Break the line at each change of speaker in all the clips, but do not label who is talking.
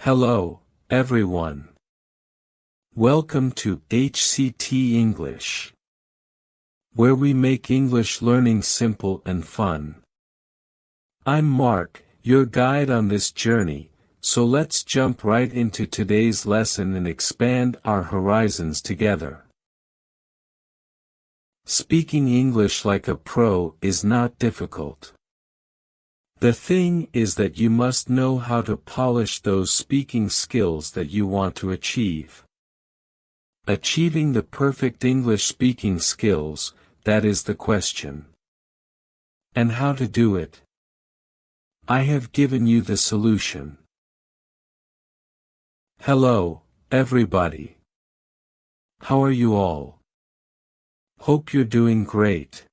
Hello, everyone. Welcome to HCT English, where we make English learning simple and fun. I'm Mark, your guide on this journey, so let's jump right into today's lesson and expand our horizons together. Speaking English like a pro is not difficult. The thing is that you must know how to polish those speaking skills that you want to achieve. Achieving the perfect English speaking skills, that is the question. And how to do it? I have given you the solution. Hello, everybody. How are you all? Hope you're doing great.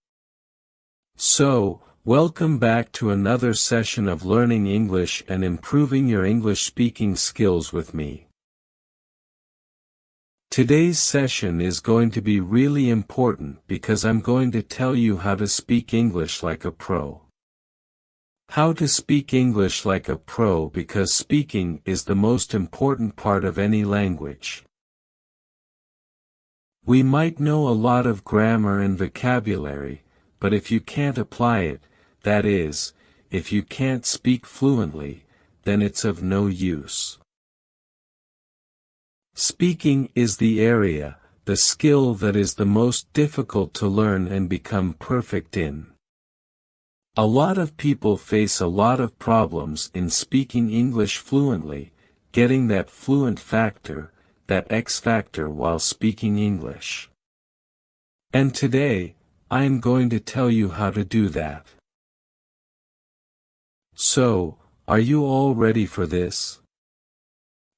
So, welcome back to another session of learning English and improving your English speaking skills with me. Today's session is going to be really important because I'm going to tell you how to speak English like a pro. How to speak English like a pro, because speaking is the most important part of any language. We might know a lot of grammar and vocabulary, but if you can't apply it, that is, if you can't speak fluently, then it's of no use. Speaking is the area, the skill that is the most difficult to learn and become perfect in. A lot of people face a lot of problems in speaking English fluently, getting that fluent factor, that X factor while speaking English. And today, I am going to tell you how to do that. So, are you all ready for this?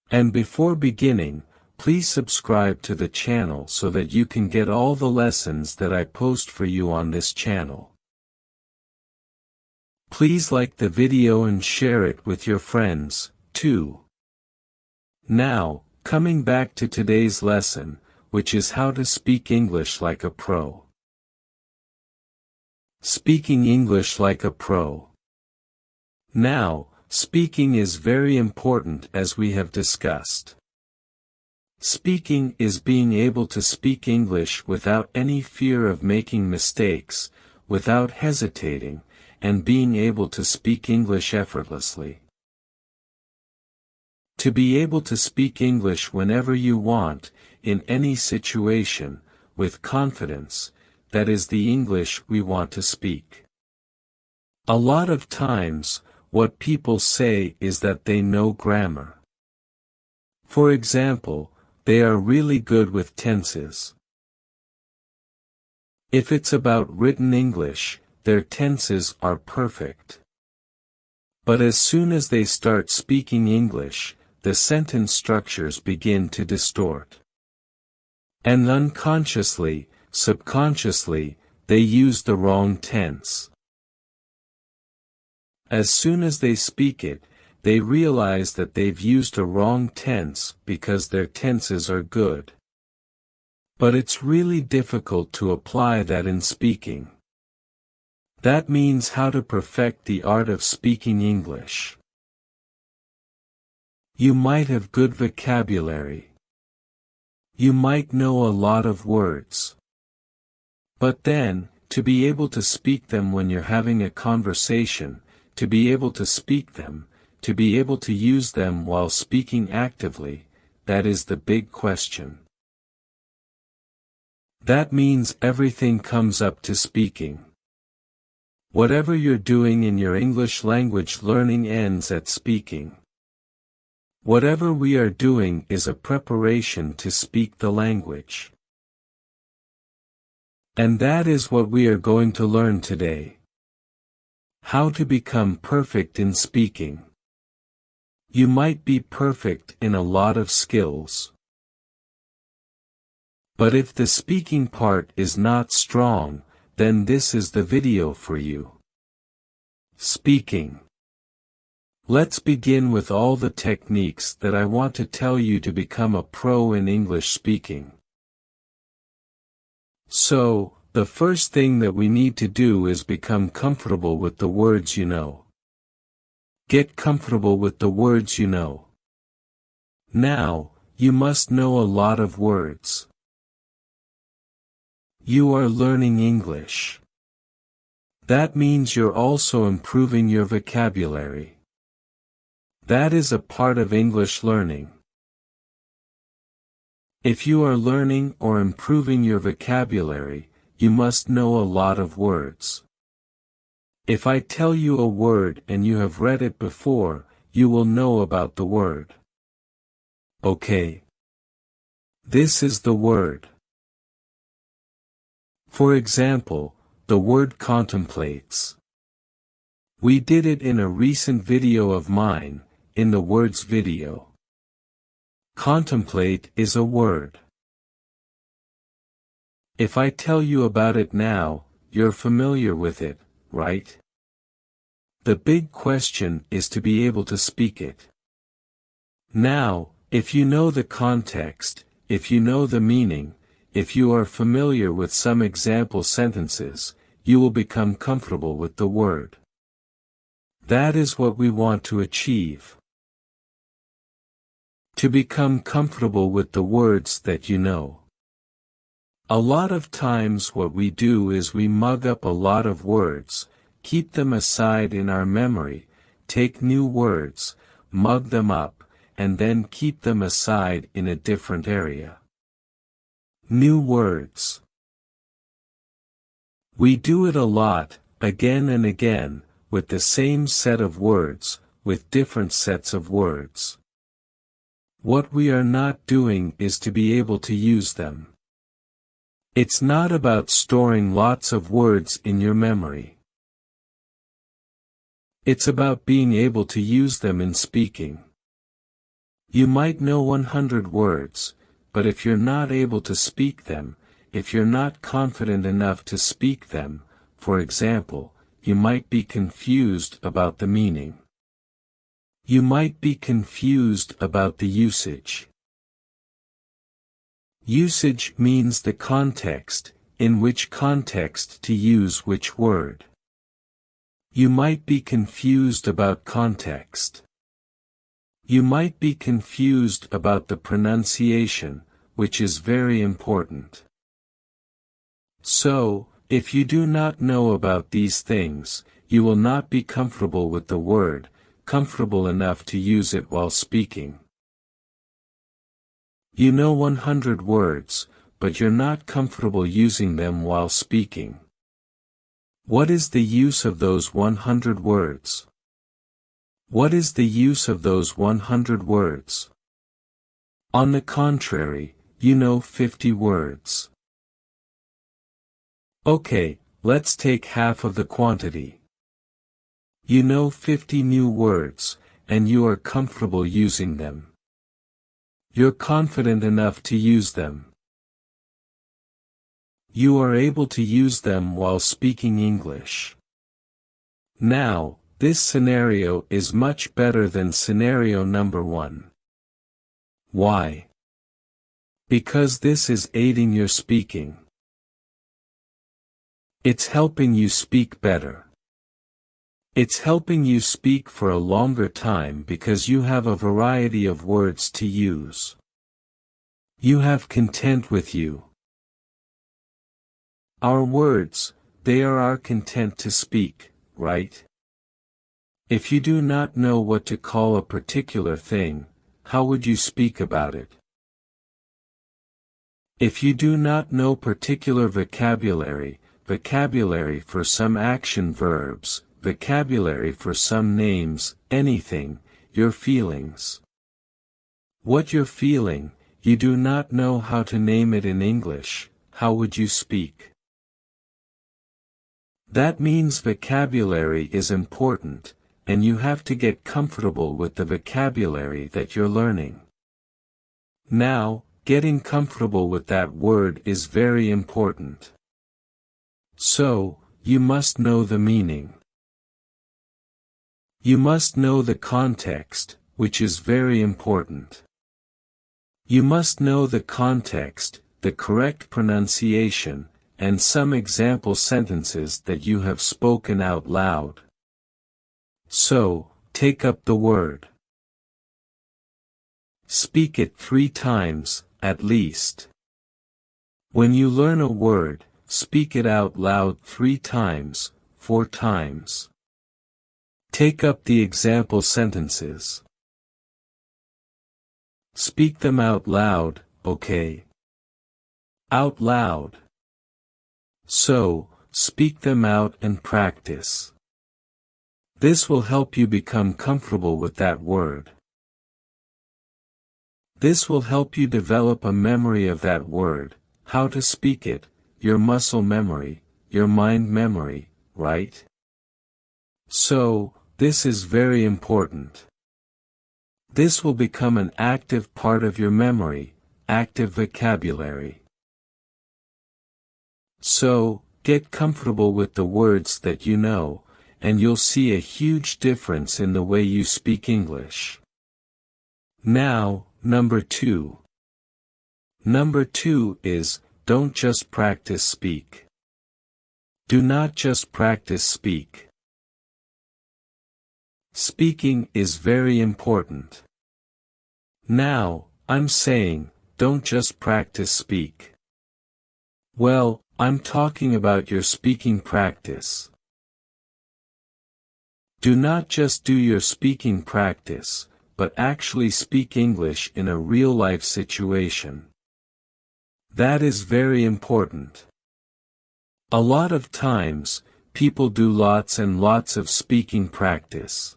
And before beginning, please subscribe to the channel so that you can get all the lessons that I post for you on this channel. Please like the video and share it with your friends, too. Now, coming back to today's lesson, which is how to speak English like a pro. Speaking English like a pro. Now, speaking is very important, as we have discussed. Speaking is being able to speak English without any fear of making mistakes, without hesitating, and being able to speak English effortlessly. To be able to speak English whenever you want, in any situation, with confidence, that is the English we want to speak. A lot of times, what people say is that they know grammar. For example, they are really good with tenses. If it's about written English, their tenses are perfect. But as soon as they start speaking English, the sentence structures begin to distort. And unconsciously, subconsciously, they use the wrong tense. As soon as they speak it, they realize that they've used a wrong tense because their tenses are good. But it's really difficult to apply that in speaking. That means how to perfect the art of speaking English. You might have good vocabulary. You might know a lot of words. But then, to be able to speak them when you're having a conversation, to be able to speak them, to be able to use them while speaking actively, that is the big question. That means everything comes up to speaking. Whatever you're doing in your English language learning ends at speaking. Whatever we are doing is a preparation to speak the language. And that is what we are going to learn today. How to become perfect in speaking. You might be perfect in a lot of skills. But if the speaking part is not strong, then this is the video for you. Speaking. Let's begin with all the techniques that I want to tell you to become a pro in English speaking. So, the first thing that we need to do is become comfortable with the words you know. Get comfortable with the words you know. Now, you must know a lot of words. You are learning English. That means you're also improving your vocabulary. That is a part of English learning. If you are learning or improving your vocabulary, you must know a lot of words. If I tell you a word and you have read it before, you will know about the word. Okay. This is the word. For example, the word contemplates. We did it in a recent video of mine, in the words video. Contemplate is a word. If I tell you about it now, you're familiar with it, right? The big question is to be able to speak it. Now, if you know the context, if you know the meaning, if you are familiar with some example sentences, you will become comfortable with the word. That is what we want to achieve. To become comfortable with the words that you know. A lot of times what we do is we mug up a lot of words, keep them aside in our memory, take new words, mug them up, and then keep them aside in a different area. New words. We do it a lot, again and again, with the same set of words, with different sets of words. What we are not doing is to be able to use them. It's not about storing lots of words in your memory. It's about being able to use them in speaking. You might know 100 words, but if you're not able to speak them, if you're not confident enough to speak them, for example, you might be confused about the meaning. You might be confused about the usage. Usage means the context, in which context to use which word. You might be confused about context. You might be confused about the pronunciation, which is very important. So, if you do not know about these things, you will not be comfortable with the word, comfortable enough to use it while speaking. You know 100 words, but you're not comfortable using them while speaking. What is the use of those 100 words? What is the use of those 100 words? On the contrary, you know 50 words. Okay, let's take half of the quantity. You know 50 new words, and you are comfortable using them. You're confident enough to use them. You are able to use them while speaking English. Now, this scenario is much better than scenario number 1. Why? Because this is aiding your speaking. It's helping you speak better. It's helping you speak for a longer time because you have a variety of words to use. You have content with you. Our words, they are our content to speak, right? If you do not know what to call a particular thing, how would you speak about it? If you do not know particular vocabulary for some action verbs, vocabulary for some names, anything, your feelings. What you're feeling, you do not know how to name it in English, how would you speak? That means vocabulary is important, and you have to get comfortable with the vocabulary that you're learning. Now, getting comfortable with that word is very important. So, you must know the meaning. You must know the context, which is very important. You must know the context, the correct pronunciation, and some example sentences that you have spoken out loud. So, take up the word. Speak it 3 times, at least. When you learn a word, speak it out loud 3 times, 4 times. Take up the example sentences. Speak them out loud, okay? Out loud. So, speak them out and practice. This will help you become comfortable with that word. This will help you develop a memory of that word, how to speak it, your muscle memory, your mind memory, right? So, this is very important. This will become an active part of your memory, active vocabulary. So, get comfortable with the words that you know, and you'll see a huge difference in the way you speak English. Now, number 2. Number 2 is, don't just practice speak. Do not just practice speak. Speaking is very important. Now, I'm saying, don't just practice speak. Well, I'm talking about your speaking practice. Do not just do your speaking practice, but actually speak English in a real-life situation. That is very important. A lot of times, people do lots and lots of speaking practice.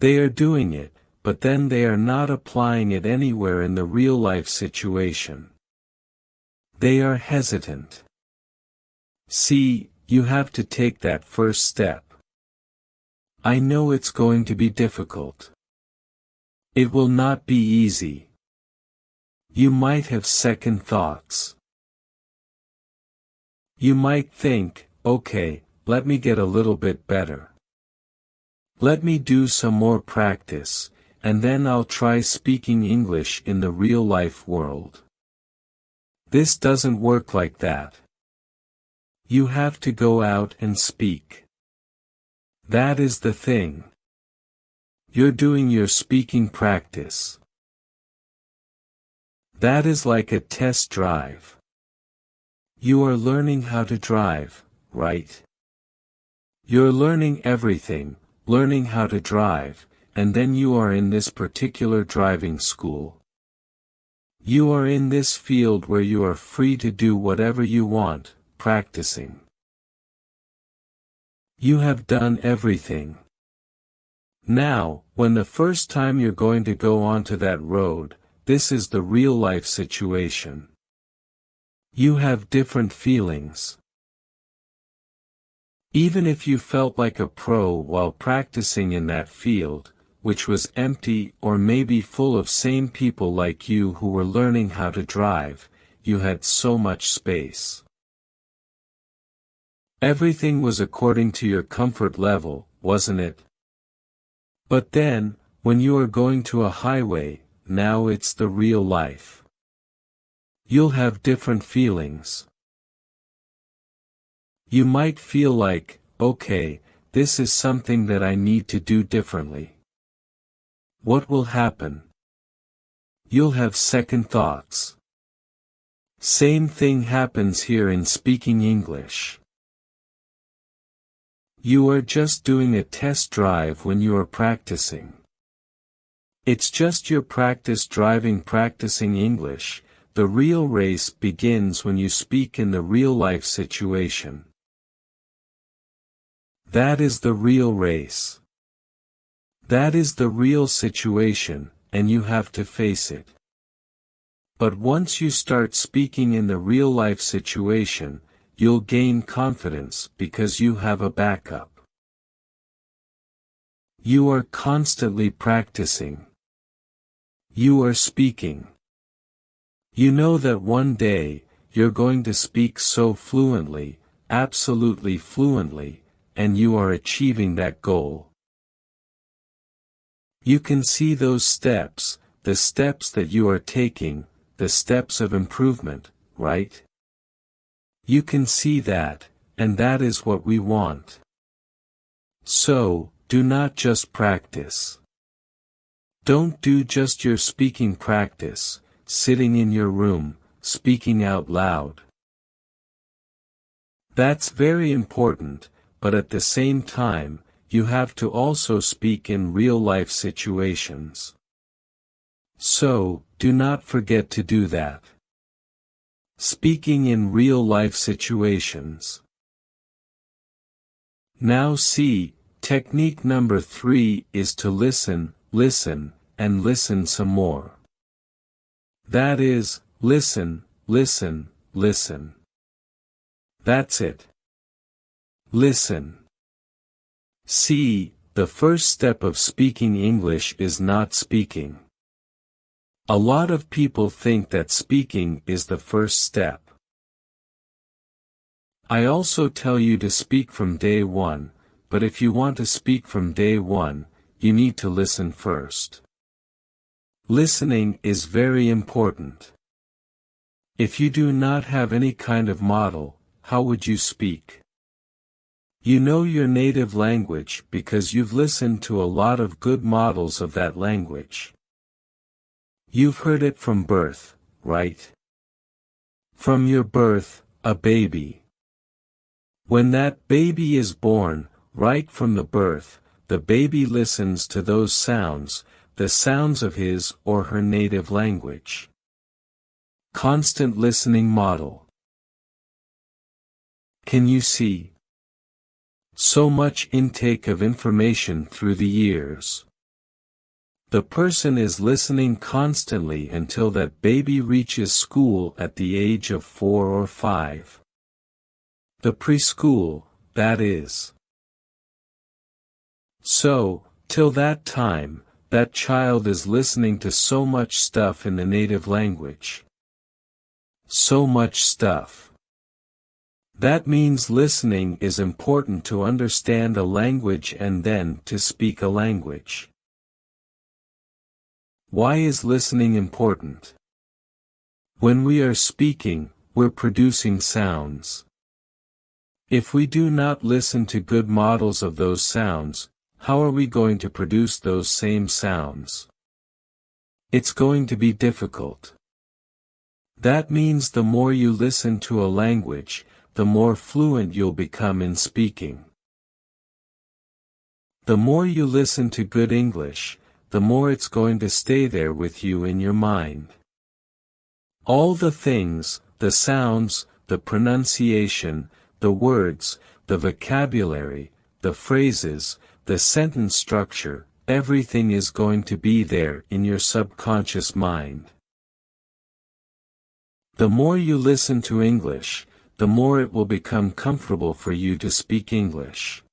They are doing it, but then they are not applying it anywhere in the real-life situation. They are hesitant. See, you have to take that first step. I know it's going to be difficult. It will not be easy. You might have second thoughts. You might think, okay, let me get a little bit better. Let me do some more practice, and then I'll try speaking English in the real-life world. This doesn't work like that. You have to go out and speak. That is the thing. You're doing your speaking practice. That is like a test drive. You are learning how to drive, right? You're learning everything, learning how to drive, and then you are in this particular driving school. You are in this field where you are free to do whatever you want, practicing. You have done everything. Now, when the first time you're going to go onto that road, this is the real-life situation. You have different feelings. Even if you felt like a pro while practicing in that field, which was empty or maybe full of same people like you who were learning how to drive, you had so much space. Everything was according to your comfort level, wasn't it? But then, when you are going to a highway, now it's the real life. You'll have different feelings. You might feel like, okay, this is something that I need to do differently. What will happen? You'll have second thoughts. Same thing happens here in speaking English. You are just doing a test drive when you are practicing. It's just your practice driving practicing English. The real race begins when you speak in the real-life situation. That is the real race. That is the real situation, and you have to face it. But once you start speaking in the real-life situation, you'll gain confidence because you have a backup. You are constantly practicing. You are speaking. You know that one day, you're going to speak so fluently, absolutely fluently, and you are achieving that goal. You can see those steps, the steps that you are taking, the steps of improvement, right? You can see that, and that is what we want. So, do not just practice. Don't do just your speaking practice, sitting in your room, speaking out loud. That's very important, but at the same time, you have to also speak in real-life situations. So, do not forget to do that. Speaking in real-life situations. Now see, technique number 3 is to listen, and listen some more. That is, listen. That's it. Listen. See, the first step of speaking English is not speaking. A lot of people think that speaking is the first step. I also tell you to speak from day one, but if you want to speak from day one, you need to listen first. Listening is very important. If you do not have any kind of model, how would you speak? You know your native language because you've listened to a lot of good models of that language. You've heard it from birth, right? From your birth, a baby. When that baby is born, right from the birth, the baby listens to those sounds, the sounds of his or her native language. Constant listening model. Can you see? So much intake of information through the years. The person is listening constantly until that baby reaches school at the age of 4 or 5. The preschool, that is. So, till that time, that child is listening to so much stuff in the native language. So much stuff. That means listening is important to understand a language and then to speak a language. Why is listening important? When we are speaking, we're producing sounds. If we do not listen to good models of those sounds, how are we going to produce those same sounds? It's going to be difficult. That means the more you listen to a language, the more fluent you'll become in speaking. The more you listen to good English, the more it's going to stay there with you in your mind. All the things, the sounds, the pronunciation, the words, the vocabulary, the phrases, the sentence structure, everything is going to be there in your subconscious mind. The more you listen to English, the more it will become comfortable for you to speak English.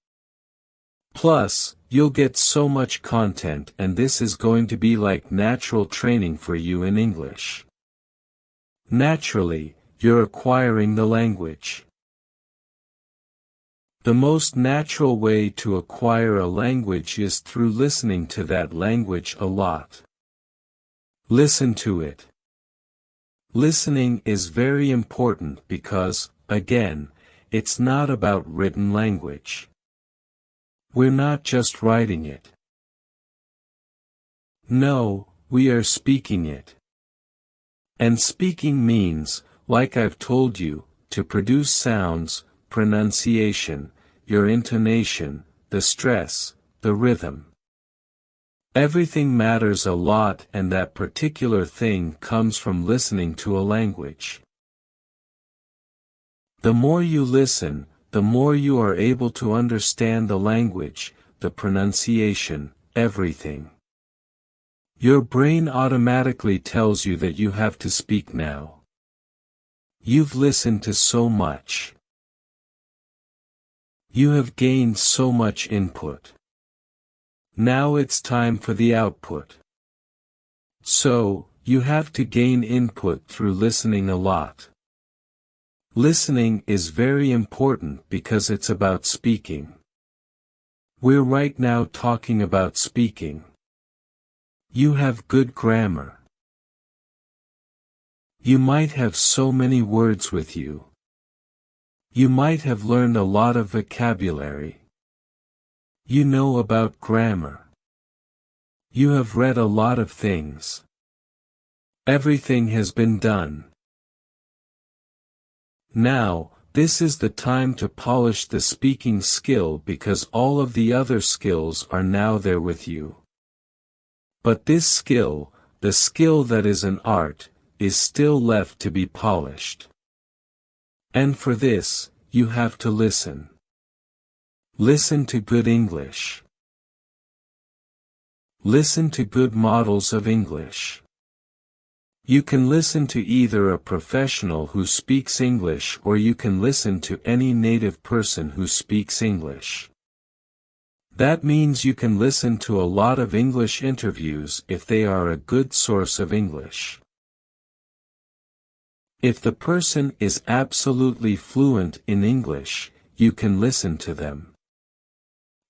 Plus, you'll get so much content and this is going to be like natural training for you in English. Naturally, you're acquiring the language. The most natural way to acquire a language is through listening to that language a lot. Listen to it. Listening is very important because, again, it's not about written language. We're not just writing it. No, we are speaking it. And speaking means, like I've told you, to produce sounds, pronunciation, your intonation, the stress, the rhythm. Everything matters a lot and that particular thing comes from listening to a language. The more you listen, the more you are able to understand the language, the pronunciation, everything. Your brain automatically tells you that you have to speak now. You've listened to so much. You have gained so much input. Now it's time for the output. So, you have to gain input through listening a lot. Listening is very important because it's about speaking. We're right now talking about speaking. You have good grammar. You might have so many words with you. You might have learned a lot of vocabulary. You know about grammar. You have read a lot of things. Everything has been done. Now, this is the time to polish the speaking skill because all of the other skills are now there with you. But this skill, the skill that is an art, is still left to be polished. And for this, you have to listen. Listen to good English. Listen to good models of English. You can listen to either a professional who speaks English or you can listen to any native person who speaks English. That means you can listen to a lot of English interviews if they are a good source of English. If the person is absolutely fluent in English, you can listen to them.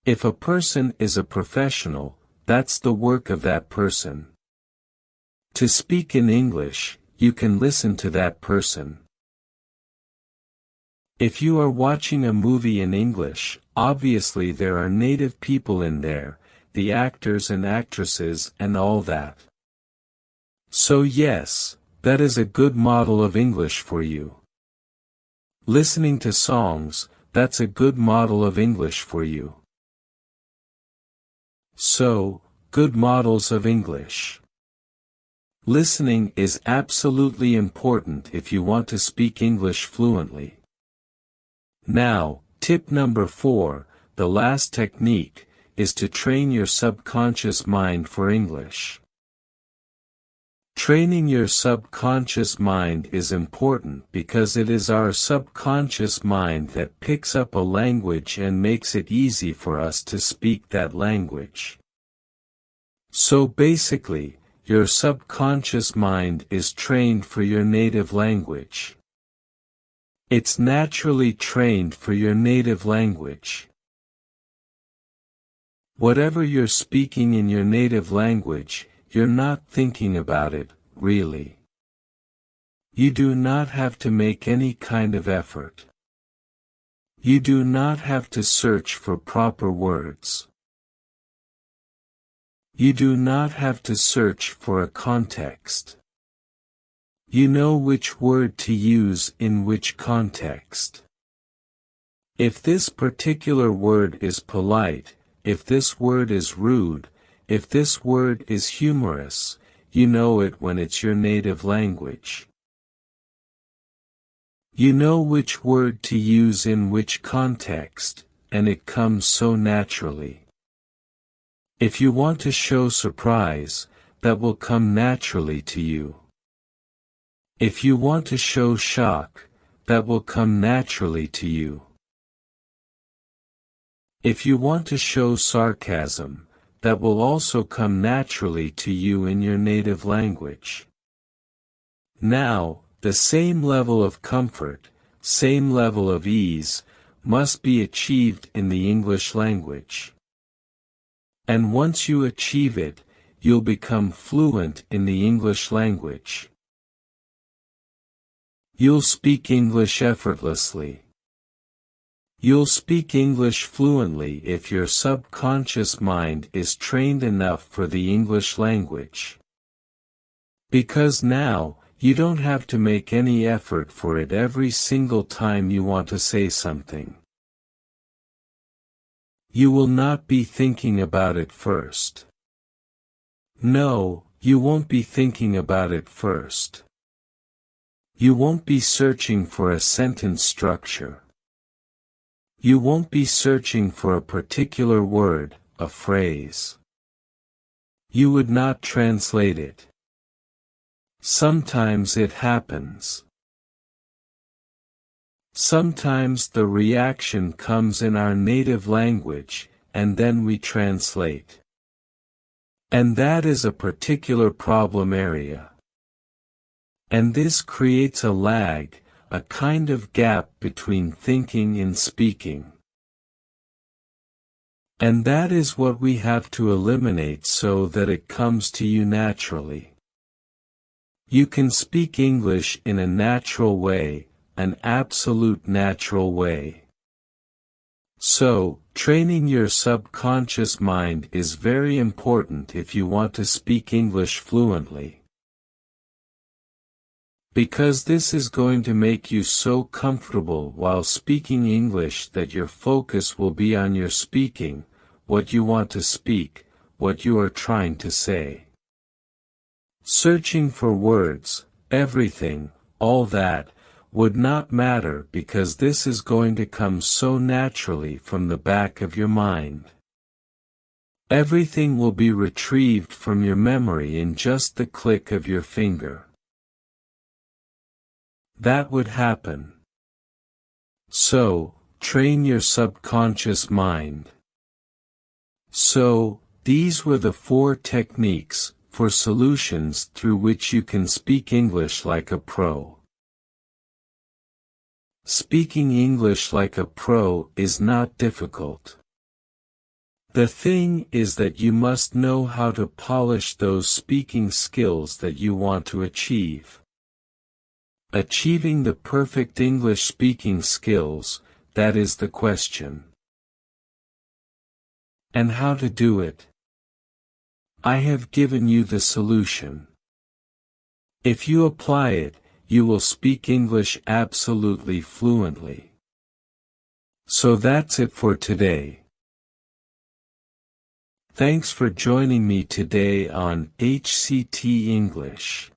If a person is a professional, that's the work of that person. To speak in English, you can listen to that person. If you are watching a movie in English, obviously there are native people in there, the actors and actresses and all that. So yes, that is a good model of English for you. Listening to songs, that's a good model of English for you. So, good models of English. Listening is absolutely important if you want to speak English fluently. Now, tip number 4, the last technique, is to train your subconscious mind for English. Training your subconscious mind is important because it is our subconscious mind that picks up a language and makes it easy for us to speak that language. So basically, your subconscious mind is trained for your native language. It's naturally trained for your native language. Whatever you're speaking in your native language, you're not thinking about it, really. You do not have to make any kind of effort. You do not have to search for proper words. You do not have to search for a context. You know which word to use in which context. If this particular word is polite, if this word is rude, if this word is humorous, you know it when it's your native language. You know which word to use in which context, and it comes so naturally. If you want to show surprise, that will come naturally to you. If you want to show shock, that will come naturally to you. If you want to show sarcasm, that will also come naturally to you in your native language. Now, the same level of comfort, same level of ease, must be achieved in the English language. And once you achieve it, you'll become fluent in the English language. You'll speak English effortlessly. You'll speak English fluently if your subconscious mind is trained enough for the English language. Because now, you don't have to make any effort for it every single time you want to say something. You will not be thinking about it first. No, you won't be thinking about it first. You won't be searching for a sentence structure. You won't be searching for a particular word, a phrase. You would not translate it. Sometimes it happens. Sometimes the reaction comes in our native language, and then we translate. And that is a particular problem area. And this creates a lag, a kind of gap between thinking and speaking. And that is what we have to eliminate so that it comes to you naturally. You can speak English in a natural way, an absolute natural way. So, training your subconscious mind is very important if you want to speak English fluently. Because this is going to make you so comfortable while speaking English that your focus will be on your speaking, what you want to speak, what you are trying to say. Searching for words, everything, all that, would not matter because this is going to come so naturally from the back of your mind. Everything will be retrieved from your memory in just the click of your finger. That would happen. So, train your subconscious mind. So, these were the 4 techniques for solutions through which you can speak English like a pro. Speaking English like a pro is not difficult. The thing is that you must know how to polish those speaking skills that you want to achieve. Achieving the perfect English speaking skills, that is the question. And how to do it? I have given you the solution. If you apply it, you will speak English absolutely fluently. So that's it for today. Thanks for joining me today on HCT English.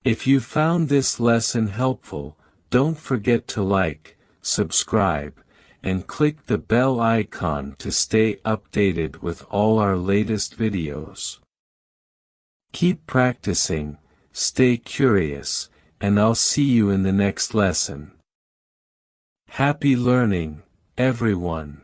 If you found this lesson helpful, don't forget to like, subscribe, and click the bell icon to stay updated with all our latest videos. Keep practicing, stay curious, and I'll see you in the next lesson. Happy learning, everyone.